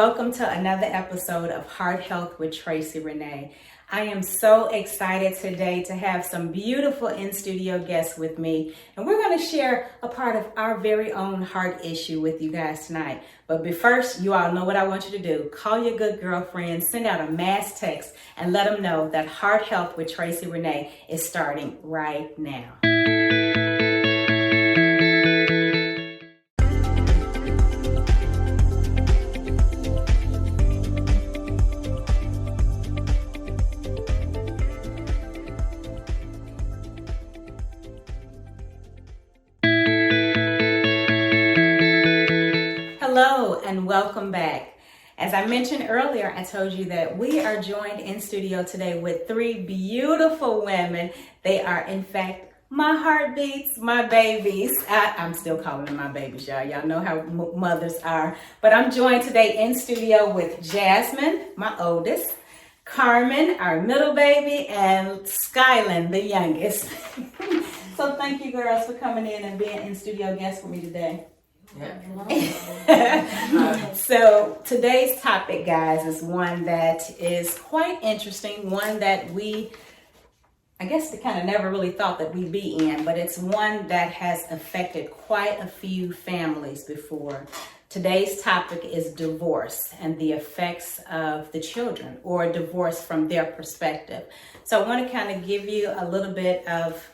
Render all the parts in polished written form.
welcome to another episode of Heart Health with Tracey ReNay. I am so excited today to have some beautiful in-studio guests with me, and we're going to share a part of our very own heart issue with you guys tonight. But first, you all know what I want you to do. Call your good girlfriend, send out a mass text, and let them know that Heart Health with Tracey ReNay is starting right now. Hello and welcome back. As I mentioned earlier, I told you that we are joined in studio today with three beautiful women. They are, in fact, my heartbeats, my babies. I'm still calling them my babies, y'all. Y'all know how mothers are. But I'm joined today in studio with Jasmine, my oldest, Carmen, our middle baby, and Skylin, the youngest. So thank you, girls, for coming in and being in studio guests with me today. Yeah. So today's topic, guys, is one that is quite interesting, one that I guess we kind of never really thought that we'd be in, but it's one that has affected quite a few families before. Today's topic is divorce and the effects of the children, or divorce from their perspective. So I want to kind of give you a little bit of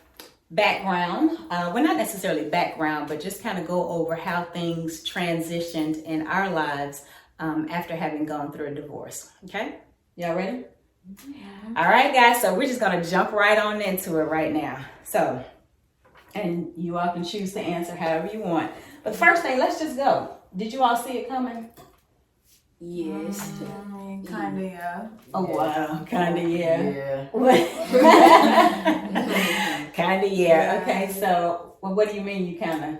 background, well, not necessarily background, but just kind of go over how things transitioned in our lives after having gone through a divorce. Okay, y'all ready? Yeah. All right, guys, so we're just gonna jump right on into it right now. So, and you all can choose to answer however you want. But the first thing, let's just go. Did you all see it coming? Yes. Kind of, yeah. Oh, wow. Kind of, yeah. Yeah. Kind of, yeah. Okay, so what do you mean you kind of,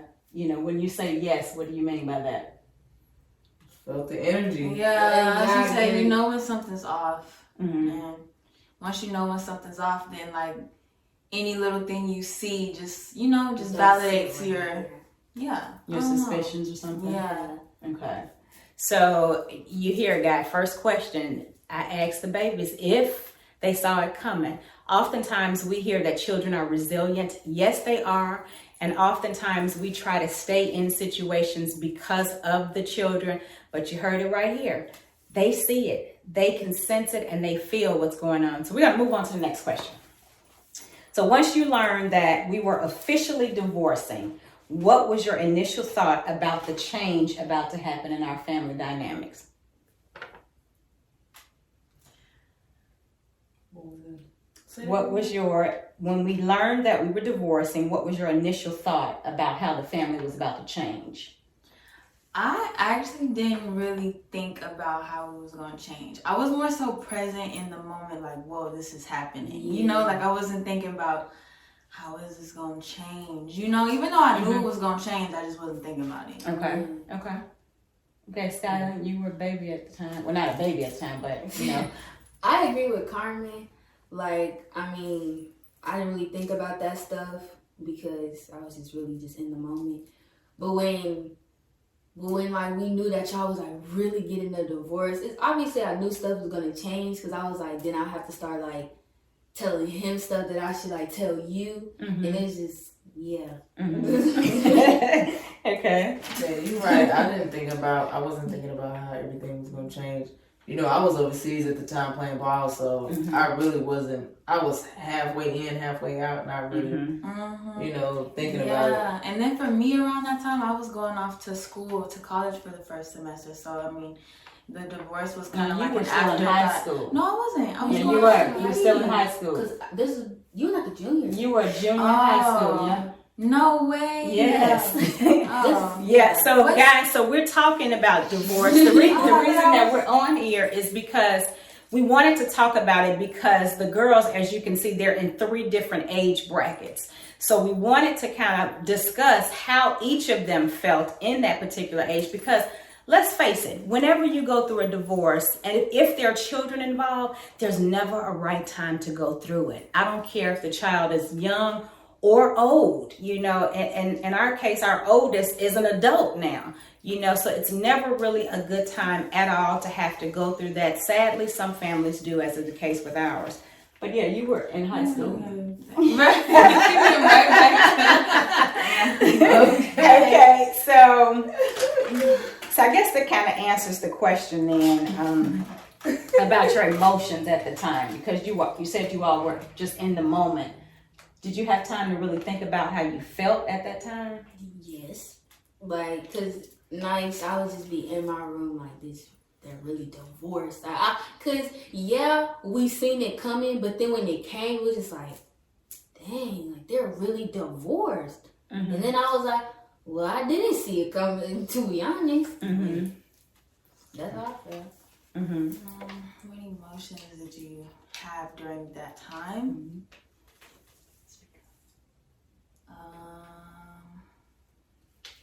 when you say yes, what do you mean by that? Felt the energy. Yeah, I should say, you know when something's off. Mm-hmm. And once you know when something's off, then like any little thing you see just validates your suspicions or something? Yeah. Okay. So you hear, guy, first question, I asked the babies if they saw it coming. Oftentimes we hear that children are resilient. Yes, they are. And oftentimes we try to stay in situations because of the children. But you heard it right here. They see it, they can sense it, and they feel what's going on. So we're going to move on to the next question. So once you learned that we were officially divorcing, what was your initial thought about the change about to happen in our family dynamics? When we learned that we were divorcing, what was your initial thought about how the family was about to change? I actually didn't really think about how it was going to change. I was more so present in the moment, like, whoa, this is happening. Yeah. Like I wasn't thinking about how is this going to change? Even though I knew it was going to change, I just wasn't thinking about it. Okay. Okay, Skylar, you were a baby at the time. Well, not a baby at the time, but, I agree with Carmen. Like, I didn't really think about that stuff because I was just really in the moment. But when like we knew that y'all was like really getting a divorce, it's obviously I knew stuff was going to change because I was like, then I have to start like telling him stuff that I should like tell you. Mm-hmm. And it's just, yeah. Mm-hmm. Okay. Yeah, you're right. I wasn't thinking about how everything was going to change. I was overseas at the time playing ball, so I really wasn't. I was halfway in, halfway out, not really, thinking about it. Yeah, and then for me around that time, I was going off to college for the first semester. So, the divorce was kind of like an after high school. No, I wasn't. You were still in high school. Because you were like a junior. You were a junior in high school, yeah. No way. Yes. Yeah. So guys, we're talking about divorce. The reason that we're on here is because we wanted to talk about it because the girls, as you can see, they're in 3 different age brackets. So we wanted to kind of discuss how each of them felt in that particular age because let's face it, whenever you go through a divorce, and if there are children involved, there's never a right time to go through it. I don't care if the child is young or old, you know, and in our case, our oldest is an adult now, you know, so it's never really a good time at all to have to go through that. Sadly, some families do, as is the case with ours. But yeah, you were in high school. Okay, so I guess that kind of answers the question then about your emotions at the time, because you said you all were just in the moment. Did you have time to really think about how you felt at that time? Yes. Like, cause nice, I would just be in my room like this. They're really divorced. Cause yeah, we seen it coming, but then when it came, it was just like, dang, like they're really divorced. Mm-hmm. And then I was like, well, I didn't see it coming, to be honest. Mm-hmm. That's how I felt. Mm-hmm. What emotions did you have during that time?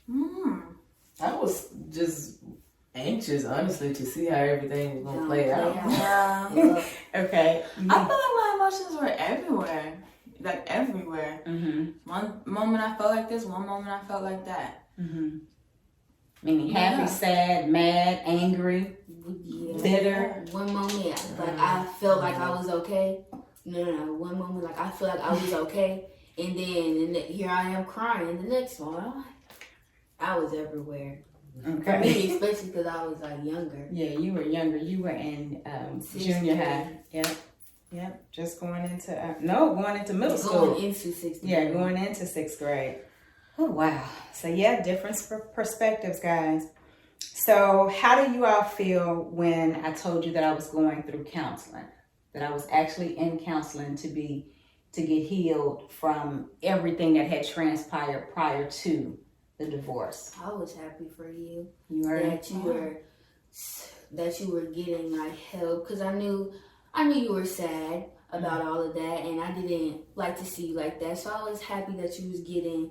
Mm-hmm. I was just anxious, honestly, to see how everything was gonna play out. Yeah. Okay. I feel like my emotions were everywhere. Like everywhere. Mm-hmm. One moment I felt like this, one moment I felt like that. Mm-hmm. Meaning happy, sad, mad, angry, bitter. One moment, like I felt like I was okay. No. One moment, like I feel like I was okay, and then here I am crying. The next moment, I was everywhere. Okay. For me, especially because I was like younger. Yeah, you were younger. You were in junior high. Yep. Just going into going into middle school. Going into sixth grade. Yeah, going into sixth grade. Oh wow. So yeah, different perspectives, guys. So how do you all feel when I told you that I was going through counseling? That I was actually in counseling to get healed from everything that had transpired prior to the divorce. I was happy for you. You heard that you were getting like help, because I knew you were sad about all of that, and I didn't like to see you like that. So I was happy that you was getting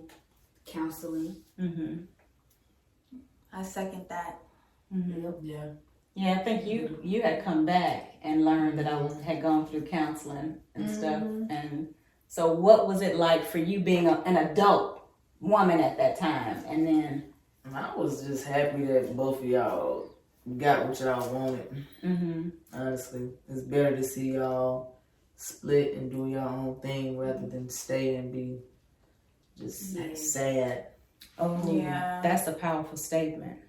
counseling. Mm-hmm. I second that. Mm-hmm. Yep. Yeah, I think you had come back and learned that I had gone through counseling and stuff. And so what was it like for you being an adult woman at that time? And then I was just happy that both of y'all got what y'all wanted. Mm-hmm. Honestly, it's better to see y'all split and do your own thing rather than stay and be just sad. Oh yeah, that's a powerful statement.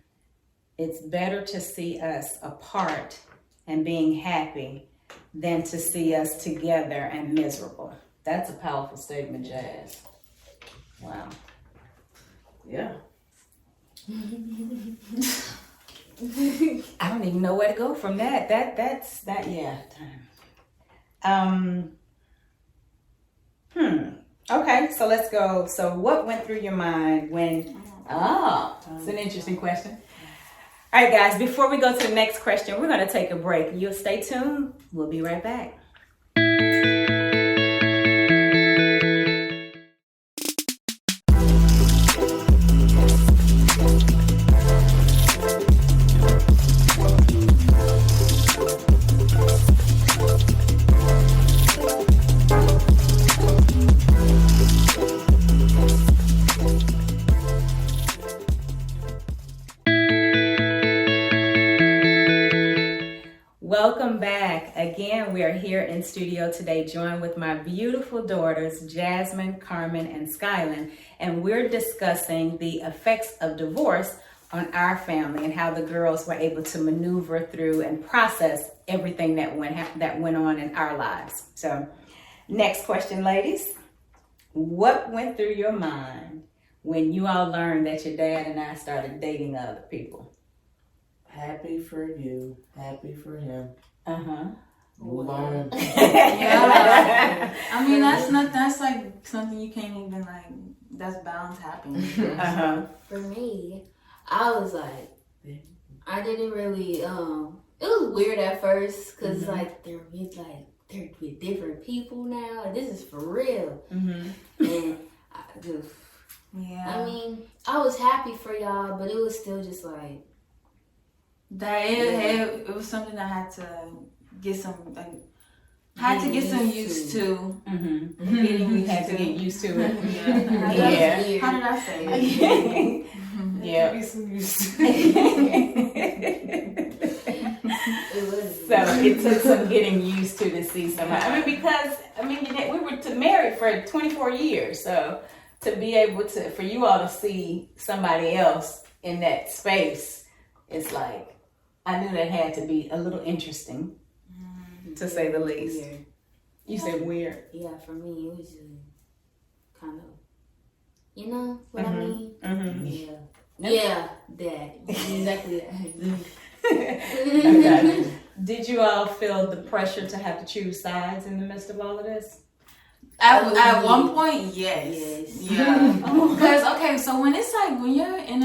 It's better to see us apart and being happy than to see us together and miserable. That's a powerful statement, Jazz. Wow. Yeah. I don't even know where to go from that. That's yeah. Okay, so let's go. So what went through your mind when it's an interesting question. All right, guys, before we go to the next question, we're going to take a break. You'll stay tuned. We'll be right back. Welcome back. Again, we are here in studio today, joined with my beautiful daughters, Jasmine, Carmen, and Skylin, and we're discussing the effects of divorce on our family and how the girls were able to maneuver through and process everything that went on in our lives. So, next question, ladies. What went through your mind when you all learned that your dad and I started dating other people? Happy for you. Happy for him. Move on. Yeah. I mean, that's like something you can't even that's bound to happen. For me, I was like, I didn't really, it was weird at first, because they're with different people now, and this is for real. And I mean, I was happy for y'all, but it was still just like, it was something I had to get some Had to get some used to. We had to get used to it. Yeah. Yeah. How did I say it? Yeah. Be some use. It was. So it took some getting used to see somebody. I mean, because we were married for 24 years, so to be able to, for you all to see somebody else in that space, it's like, I knew that had to be a little interesting, to say the least. Weird. You said weird. Yeah, for me, it was just kind of, you know what I mean? Yeah. Yeah, that. Exactly that. Okay. Did you all feel the pressure to have to choose sides in the midst of all of this? At one point, yes. Yeah. Oh. Because, okay, so when it's like, when you're in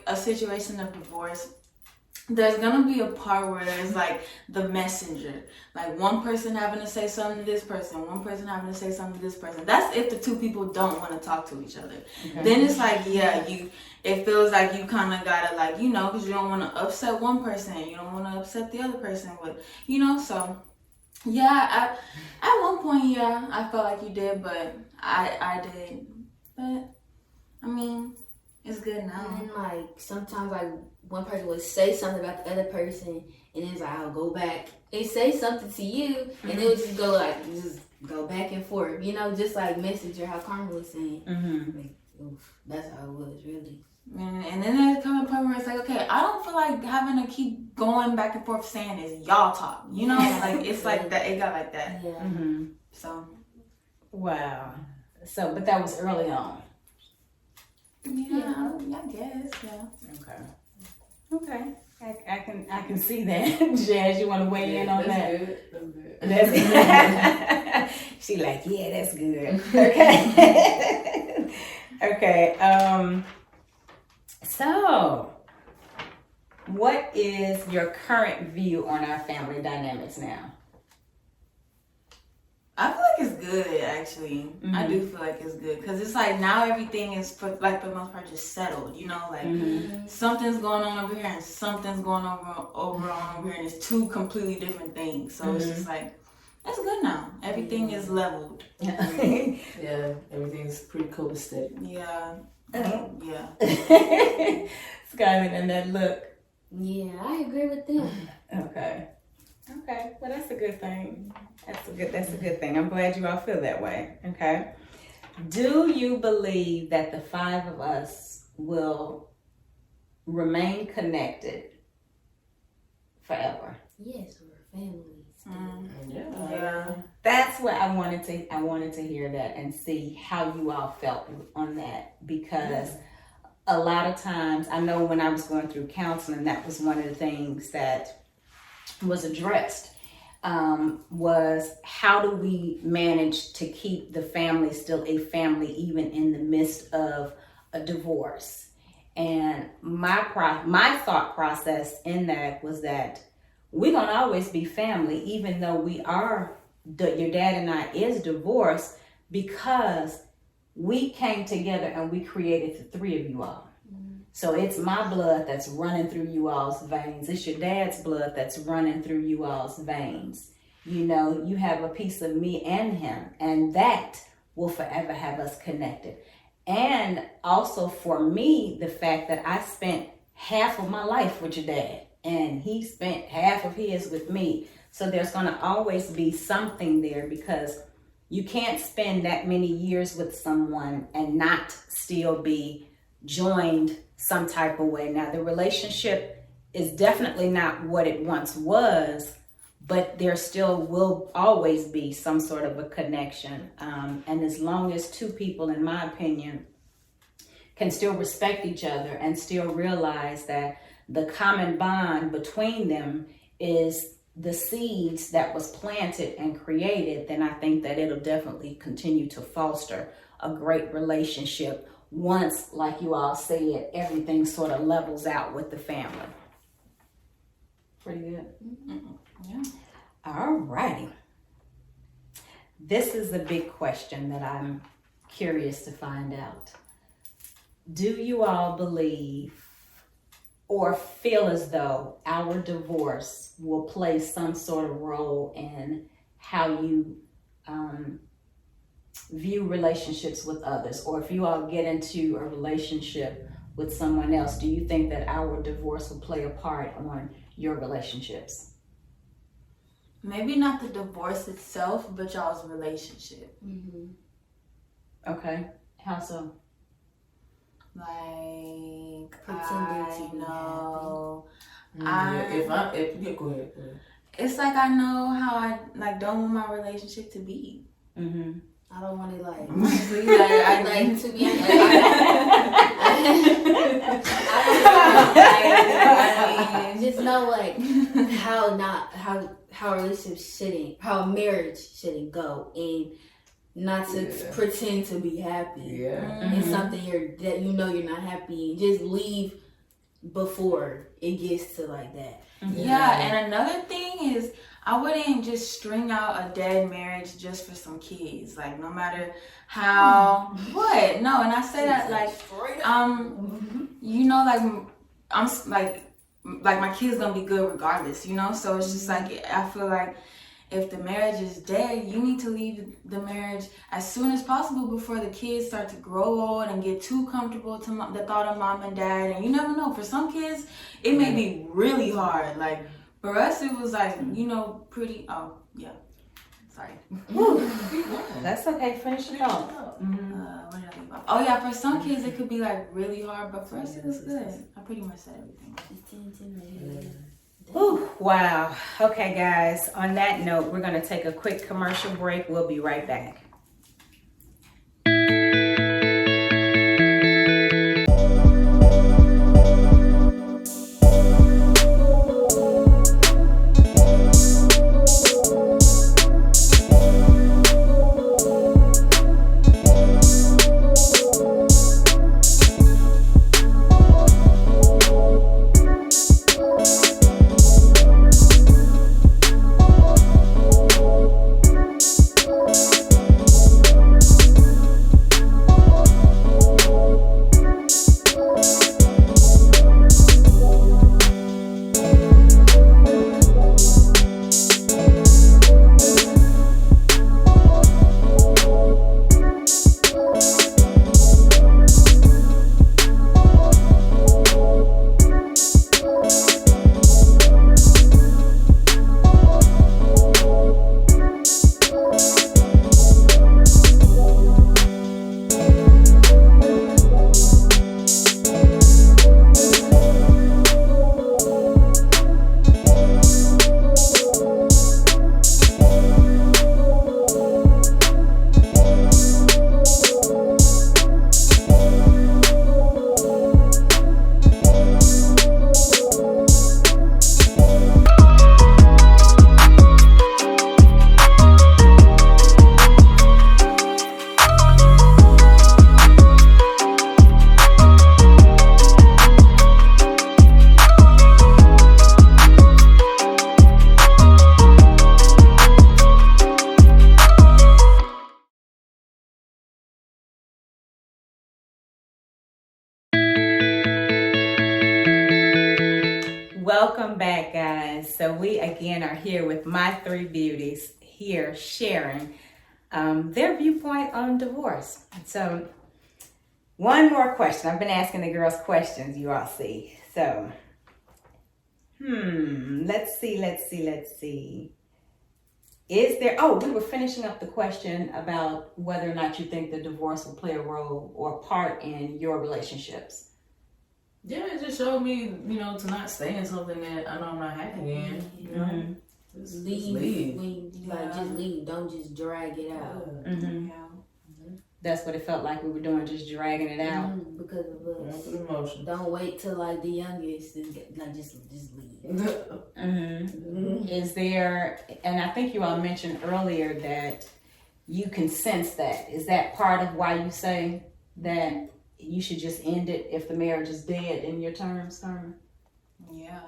a situation of divorce, there's gonna be a part where there's like the messenger, like one person having to say something to this person, one person having to say something to this person. That's if the two people don't want to talk to each other. Okay. Then it's like, it feels like you kind of gotta, like, you know, because you don't want to upset one person, you don't want to upset the other person, but you know, so yeah, at one point, yeah, I felt like you did, but I did, but I mean, it's good now. And then, like, sometimes, like, one person would say something about the other person, and then it's like, I'll go back and say something to you, and it would just go back and forth, you know, just like Messenger, how Carmen was saying. Like, oof, that's how it was, really. And then there's come a point where it's like, okay, I don't feel like having to keep going back and forth saying this, y'all talk, you know? Like, it's like that, it got like that. Yeah. So. Wow. So, but that was early on. Yeah, I guess, yeah. Okay. I can see that. Jazz, you want to weigh in on that? That's good. That's she like, yeah, that's good. Okay. Okay. So, what is your current view on our family dynamics now? I feel like it's good, actually. I do feel like it's good. Because it's like now everything is, for the most part, just settled. You know, like something's going on over here and something's going on over here. And it's two completely different things. So it's just like, that's good now. Everything is leveled. Yeah, everything's pretty copacetic. Yeah. Yeah. Skyline and that look. Yeah, I agree with them. Okay. Well, that's a good thing. That's a good thing. I'm glad you all feel that way. Okay. Do you believe that the five of us will remain connected forever? Yes, we're family still. Yeah. That's what I wanted to hear that and see how you all felt on that, because a lot of times, I know when I was going through counseling, that was one of the things that was addressed, was how do we manage to keep the family still a family even in the midst of a divorce? And my thought process in that was that we're going to always be family, even though your dad and I is divorced, because we came together and we created the three of you all. So it's my blood that's running through you all's veins. It's your dad's blood that's running through you all's veins. You know, you have a piece of me and him, and that will forever have us connected. And also for me, the fact that I spent half of my life with your dad, and he spent half of his with me. So there's going to always be something there, because you can't spend that many years with someone and not still be joined some type of way. Now, the relationship is definitely not what it once was, but there still will always be some sort of a connection. And as long as two people, in my opinion, can still respect each other and still realize that the common bond between them is the seeds that was planted and created, then I think that it'll definitely continue to foster a great relationship once, like you all said, everything sort of levels out with the family. Pretty good. Yeah. All righty. This is a big question that I'm curious to find out. Do you all believe or feel as though our divorce will play some sort of role in how you view relationships with others, or if you all get into a relationship with someone else, do you think that our divorce will play a part on your relationships? Maybe not the divorce itself, but y'all's relationship. Okay, how so? Like, Pretending I to be know. Go ahead. It's like I know how I like don't want my relationship to be. I don't want to like. Honestly, like I Like to be honest, I mean, just know like how a relationship shouldn't, how a marriage shouldn't go, and not to pretend to be happy. Yeah. It's something that you know you're not happy, and just leave before it gets to like that. Yeah, and another thing is I wouldn't just string out a dead marriage just for some kids. Like no matter how what. No, and I say that like you know, like I'm like my kid's gonna be good regardless, you know? So it's just like I feel like if the marriage is dead, you need to leave the marriage as soon as possible before the kids start to grow old and get too comfortable to the thought of mom and dad. And you never know. For some kids, it may be really hard. Like for us, it was like, you know, pretty. Oh, yeah. Sorry. That's okay. Finish it off. What did I leave off? Oh yeah, for some kids it could be like really hard, but for us it was good. I pretty much said everything. Whew, wow. Okay, guys. On that note, we're going to take a quick commercial break. We'll be right back. Welcome back, guys. So we again are here with my three beauties here sharing their viewpoint on divorce. So one more question. I've been asking the girls questions, you all see. So, let's see. Is there, we were finishing up the question about whether or not you think the divorce will play a role or part in your relationships. Yeah, it just showed me, you know, to not stay in something that I know I'm not happy in. You know, just leave. Just leave. Don't just drag it out. That's what it felt like we were doing, just dragging it out. Because of us. For the emotion. Don't wait till like the youngest and just leave. Is there, and I think you all mentioned earlier that you can sense that. Is that part of why you say that you should just end it if the marriage is dead in your terms, Carmen? Yeah.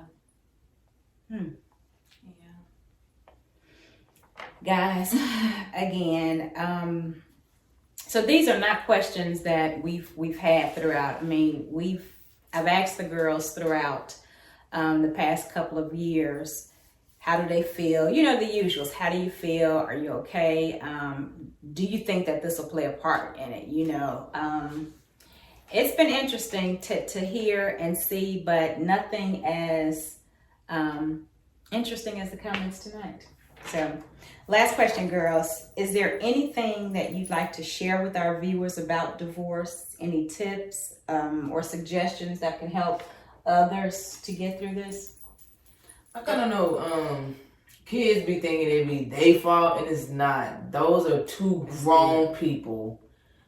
Guys, again, so these are not questions that we've had throughout. I mean, I've asked the girls throughout the past couple of years, How do they feel? You know, the usuals. How do you feel? Are you okay? Do you think that this will play a part in it? You know, it's been interesting to hear and see, but nothing as interesting as the comments tonight. So, last question, girls. Is there anything that you'd like to share with our viewers about divorce? Any tips or suggestions that can help others to get through this? I kind of know kids be thinking it be their fault, and it's not. Those are two grown people.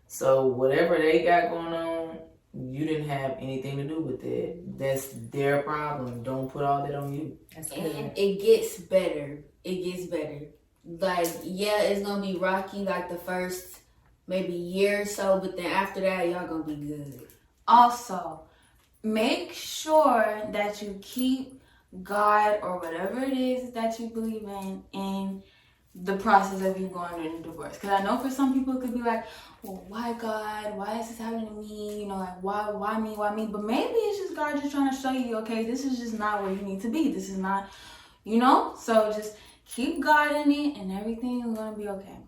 So whatever they got going on, you didn't have anything to do with it. That's their problem. Don't put all that on you. That's good. And it gets better. It gets better. Like, yeah, it's gonna be rocky like the first maybe year or so, but then after that, y'all gonna be good. Also, make sure that you keep God or whatever it is that you believe in the process of you going through the divorce. Because I know for some people it could be like, well, why God? Why is this happening to me? You know, like, why me? Why me? But maybe it's just God just trying to show you, okay, this is just not where you need to be. This is not, you know? So just keep God in it and everything is going to be okay.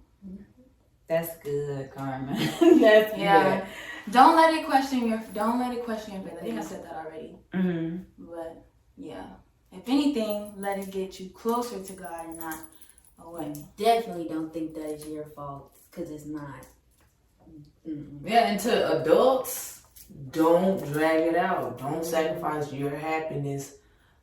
That's good, Carmen. That's Yeah. Don't let it question your faith. I think I said that already. Mm-hmm. But yeah. If anything, let it get you closer to God and not away. Definitely don't think that is your fault, because it's not. Yeah, and to adults, don't drag it out. Don't sacrifice your happiness,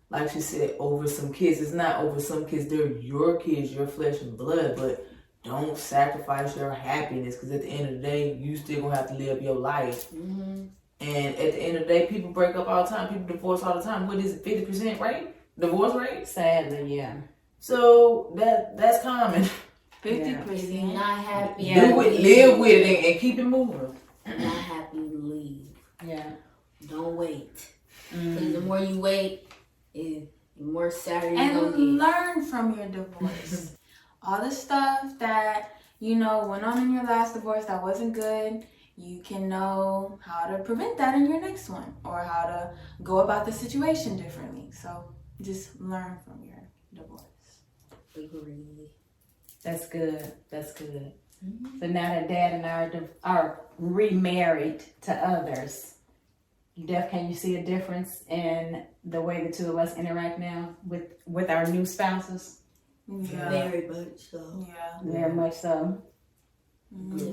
like she said, over some kids. It's not over some kids. They're your kids, your flesh and blood. But don't sacrifice your happiness, because at the end of the day, you still gonna have to live your life. Mm-hmm. And at the end of the day, people break up all the time. People divorce all the time. What is it, 50% rate? Divorce rate? Sadly, yeah. So that's common. 50%. If you're not happy, Do it, live with it, and keep it moving. If you're not happy, leave. Yeah. Don't wait. Because the more you wait, the more sadder you're And going to get. learn from your divorce. All the stuff that, you know, went on in your last divorce that wasn't good, you can know how to prevent that in your next one, or how to go about the situation differently. So just learn from your divorce. That's good. That's good. So now that Dad and I are remarried to others, can you see a difference in the way the two of us interact now with our new spouses? Yeah. Very much so. Yeah. Very much so.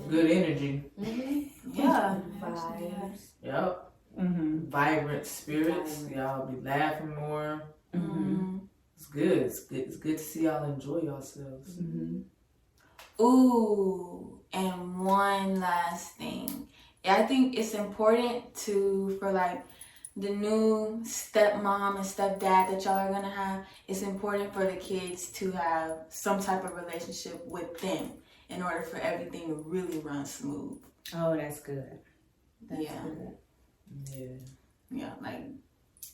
Good energy. Yeah. Vibes. Yep. Mm-hmm. Vibrant spirits. Y'all be laughing more. Mm-hmm. It's good. It's good to see y'all enjoy yourselves. Mm-hmm. Ooh, and one last thing. I think it's important for like the new stepmom and stepdad that y'all are gonna have. It's important for the kids to have some type of relationship with them in order for everything to really run smooth. Oh, that's good. That's Yeah. good.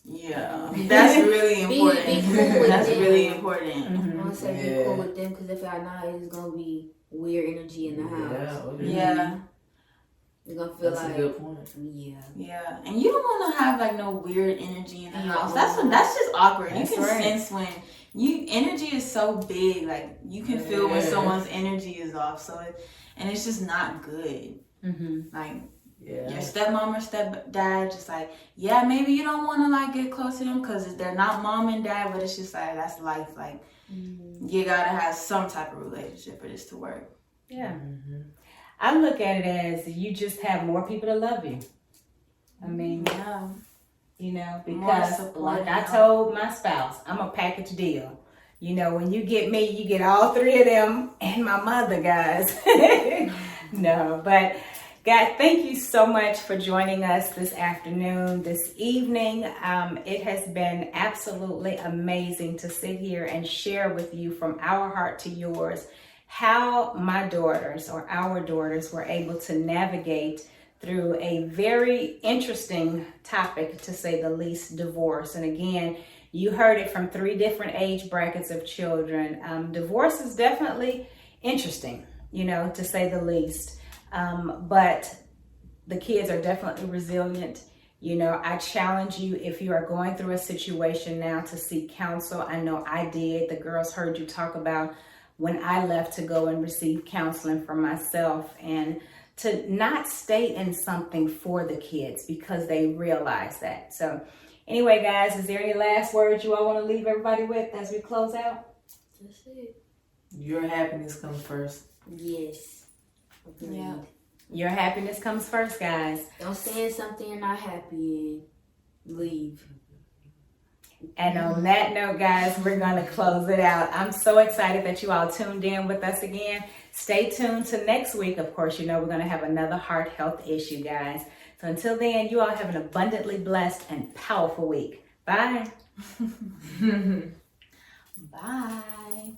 Yeah, that's really important. Be cool with That's them. really important. Mm-hmm. I would say be cool with them, because if y'all not, it's going to be weird energy in the house. Yeah. You're going to feel That's like, a good point. yeah. Yeah, and you don't want to have like no weird energy in the No. house. That's just awkward. That's you can right. sense when energy is so big. Like you can feel when someone's energy is off. And it's just not good. Mm-hmm. Like Yeah. your stepmom or stepdad, just like maybe you don't want to like get close to them because they're not mom and dad, but it's just like that's life. Like you gotta have some type of relationship for this to work. Yeah. Mm-hmm. I look at it as you just have more people to love you. I mean, Yeah. you know, More because support, like I yeah. told my spouse, I'm a package deal. You know, when you get me, you get all three of them and my mother, guys. No, but God, thank you so much for joining us this afternoon, this evening. It has been absolutely amazing to sit here and share with you from our heart to yours how my daughters or our daughters were able to navigate through a very interesting topic, to say the least, divorce. And again, you heard it from 3 different age brackets of children. Divorce is definitely interesting, you know, to say the least. But the kids are definitely resilient. You know, I challenge you, if you are going through a situation now, to seek counsel. I know I did. The girls heard you talk about when I left to go and receive counseling for myself, and to not stay in something for the kids because they realize that. So anyway, guys, is there any last words you all want to leave everybody with as we close out? That's it. Your happiness comes first. Yes. Agreed. Yeah. Your happiness comes first, guys. Don't stay in something you're not happy in. Leave. And on that note, guys, we're going to close it out. I'm so excited that you all tuned in with us again. Stay tuned to next week. Of course, you know we're going to have another heart health issue, guys. So until then, you all have an abundantly blessed and powerful week. Bye. Bye.